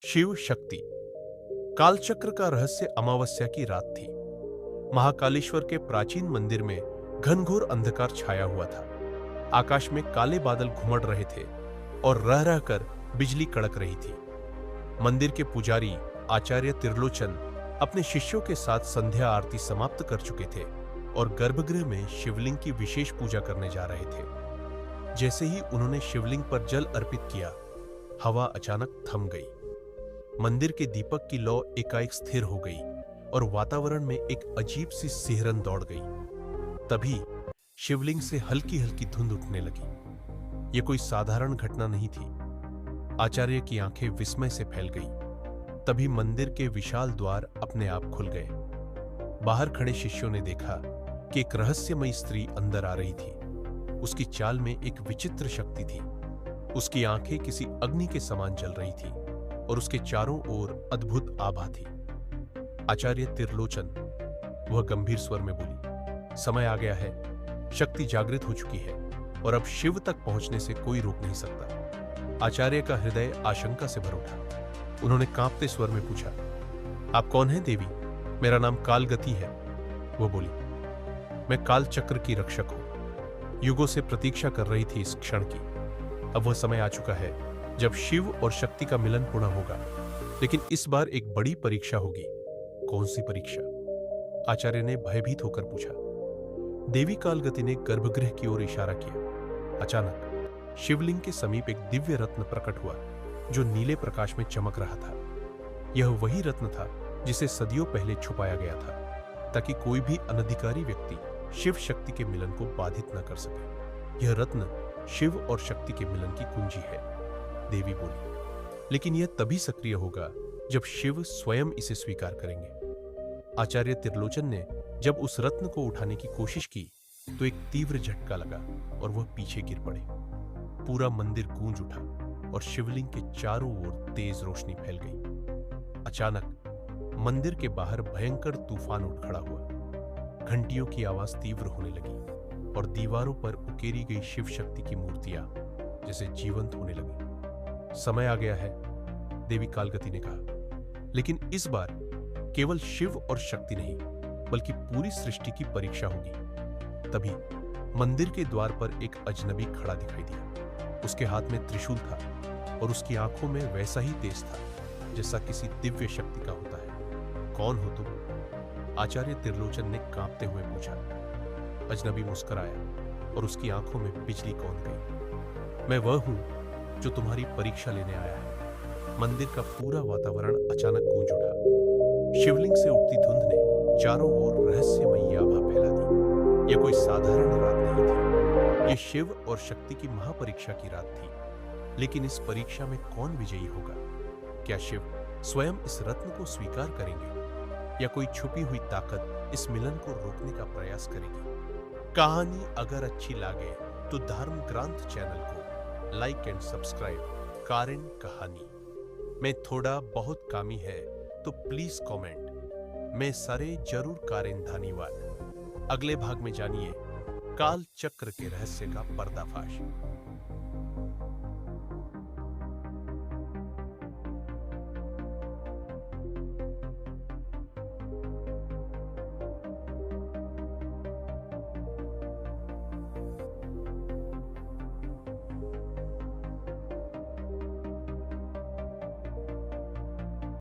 शिव शक्ति। कालचक्र का रहस्य अमावस्या की रात थी। महाकालेश्वर के प्राचीन मंदिर में घनघोर अंधकार छाया हुआ था। आकाश में काले बादल घुमड़ रहे थे और रह रहकर बिजली कड़क रही थी। मंदिर के पुजारी आचार्य त्रिलोचन अपने शिष्यों के साथ संध्या आरती समाप्त कर चुके थे और गर्भगृह में शिवलिंग की विशेष पूजा करने जा रहे थे। जैसे ही उन्होंने शिवलिंग पर जल अर्पित किया, हवा अचानक थम गई। मंदिर के दीपक की लौ एकाएक स्थिर हो गई और वातावरण में एक अजीब सी सिहरन दौड़ गई। तभी शिवलिंग से हल्की हल्की धुंध उठने लगी। यह कोई साधारण घटना नहीं थी। आचार्य की आंखें विस्मय से फैल गईं। तभी मंदिर के विशाल द्वार अपने आप खुल गए। बाहर खड़े शिष्यों ने देखा कि एक रहस्यमयी स्त्री अंदर आ रही थी। उसकी चाल में एक विचित्र शक्ति थी। उसकी आंखें किसी अग्नि के समान जल रही थी और उसके चारों ओर अद्भुत आभा थी। आचार्य त्रिलोचन, वह गंभीर स्वर में बोली, समय आ गया है। शक्ति जागृत हो चुकी है और अब शिव तक पहुंचने से कोई रोक नहीं सकता। आचार्य का हृदय आशंका से भर उठा। उन्होंने कांपते स्वर में पूछा, आप कौन हैं देवी? मेरा नाम कालगति है। वो बोली, मैं काल चक्र की रक्षक हूं। युगों से प्रतीक्षा कर रही थी इस क्षण की। अब वह समय आ चुका है जब शिव और शक्ति का मिलन पूर्ण होगा। लेकिन इस बार एक बड़ी परीक्षा होगी। कौन सी परीक्षा? आचार्य ने भयभीत होकर पूछा। देवी कालगति ने गर्भगृह की ओर इशारा किया। अचानक शिवलिंग के समीप एक दिव्य रत्न प्रकट हुआ जो नीले प्रकाश में चमक रहा था। यह वही रत्न था जिसे सदियों पहले छुपाया गया था ताकि कोई भी अनधिकारी व्यक्ति शिव शक्ति के मिलन को बाधित न कर सके। यह रत्न शिव और शक्ति के मिलन की कुंजी है, देवी बोली। लेकिन यह तभी सक्रिय होगा जब शिव स्वयं इसे स्वीकार करेंगे। आचार्य त्रिलोचन ने जब उस रत्न को उठाने की कोशिश की तो एक तीव्र झटका लगा और वह पीछे गिर पड़े। पूरा मंदिर गूंज उठा और शिवलिंग के चारों ओर तेज रोशनी फैल गई। अचानक मंदिर के बाहर भयंकर तूफान उठ खड़ा हुआ। घंटियों की आवाज तीव्र होने लगी और दीवारों पर उकेरी गई शिव शक्ति की मूर्तियां जैसे जीवंत होने लगी। समय आ गया है, देवी कालगति ने कहा। लेकिन इस बार केवल शिव और शक्ति नहीं बल्कि पूरी सृष्टि की परीक्षा होगी। तभी मंदिर के द्वार पर एक अजनबी खड़ा दिखाई दिया। उसके हाथ में त्रिशूल था और उसकी आंखों में वैसा ही तेज था जैसा किसी दिव्य शक्ति का होता है। कौन हो तुम? आचार्य त्रिलोचन ने कांपते हुए पूछा। अजनबी मुस्कुराया और उसकी आंखों में बिजली कौंध गई। मैं वह हूं जो तुम्हारी परीक्षा लेने आया है। मंदिर का पूरा वातावरण अचानक गूंज उठा। शिवलिंग से उठती धुंध ने चारों ओर रहस्यमयी आभा फैला दी। यह कोई साधारण रात नहीं थी। यह शिव और शक्ति की महापरीक्षा की रात थी। लेकिन इस परीक्षा में कौन विजयी होगा? क्या शिव स्वयं इस रत्न को स्वीकार करेंगे या कोई छुपी हुई ताकत इस मिलन को रोकने का प्रयास करेगी? कहानी अगर अच्छी लगे तो धर्म ग्रंथ चैनल को लाइक एंड सब्सक्राइब कारें कहानी में थोड़ा बहुत कामी है तो प्लीज कमेंट में सरे जरूर कारें धन्यवाद। अगले भाग में जानिए काल चक्र के रहस्य का पर्दाफाश।